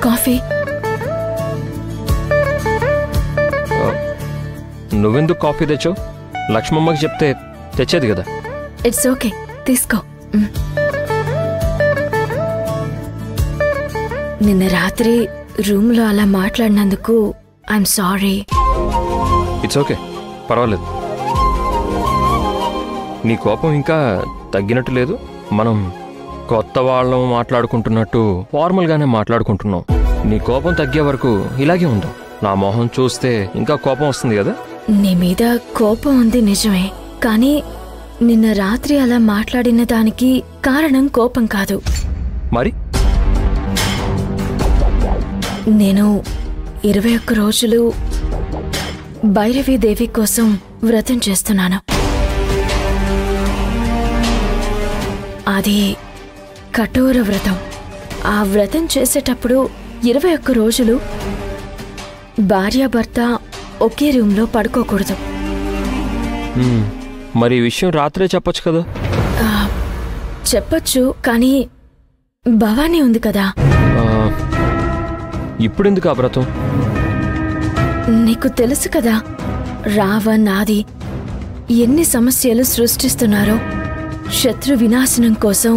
Coffee. నువ్వెందుకు coffee తెచ్చావు? లక్ష్మమ్మకి చెప్తే తెచ్చేది కదా. ఇట్స్ ఓకే, తీసుకో. నిన్న రాత్రి రూమ్లో అలా మాట్లాడినందుకు ఐఎమ్ సారీ. ఇట్స్ ఓకే, పర్వాలేదు. నీ కోపం ఇంకా తగ్గినట్టు లేదు. మనం కొత్త వాళ్ళం మాట్లాడుకుంటున్నట్టు ఫార్మల్గానే మాట్లాడుకుంటున్నాం. నీ కోపం తగ్గే వరకు ఇలాగే ఉందాం. నా మొహం చూస్తే ఇంకా కోపం వస్తుంది కదా. నీ మీద కోపం ఉంది నిజమే, కానీ నిన్న రాత్రి అలా మాట్లాడిన దానికి కారణం కోపం కాదు. మరి నేను 21 రోజులు భైరవీదేవి కోసం వ్రతం చేస్తున్నాను. అది కఠోర వ్రతం. ఆ వ్రతం చేసేటప్పుడు 21 రోజులు భార్యాభర్త ఒకే రూమ్లో పడుకోకూడదు. మరి ఈ విషయం రాత్రే చెప్పొచ్చు కదా. చెప్పొచ్చు, కానీ భవానీ ఉంది కదా. ఇప్పుడెందుకు ఆ వ్రతం? నీకు తెలుసు కదా, రావణ్ ఆది ఎన్ని సమస్యలు సృష్టిస్తున్నారో. శత్రు వినాశనం కోసం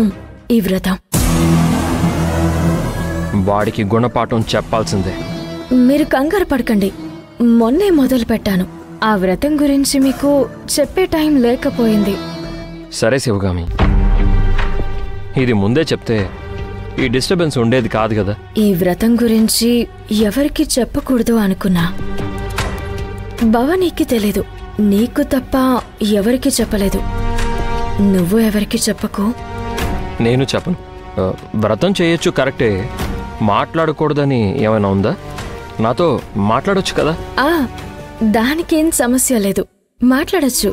ఈ వ్రతం. వాడికి గుణపాఠం చెప్పాల్సిందే. మీరు కంగారు పడకండి, మొన్నే మొదలు పెట్టాను. ఆ వ్రతం గురించి మీకు చెప్పే టైం లేకపోయింది. సరే శివగామి, ఇది ముందే చెప్తే ఈ డిస్టర్బెన్స్ ఉండేది కాదు కదా. ఈ వ్రతం గురించి ఎవరికి చెప్పకూడదు అనుకున్నా. భవానీకి తెలీదు, నీకు తప్ప ఎవరికి చెప్పలేదు. నువ్వు ఎవరికి చెప్పకు. నేను చెప్పను. వ్రతం చేయొచ్చు కరెక్టే, మాట్లాడకూడదని ఏమైనా ఉందా? నాతో మాట్లాడొచ్చు కదా. దానికేం సమస్య లేదు, మాట్లాడొచ్చు.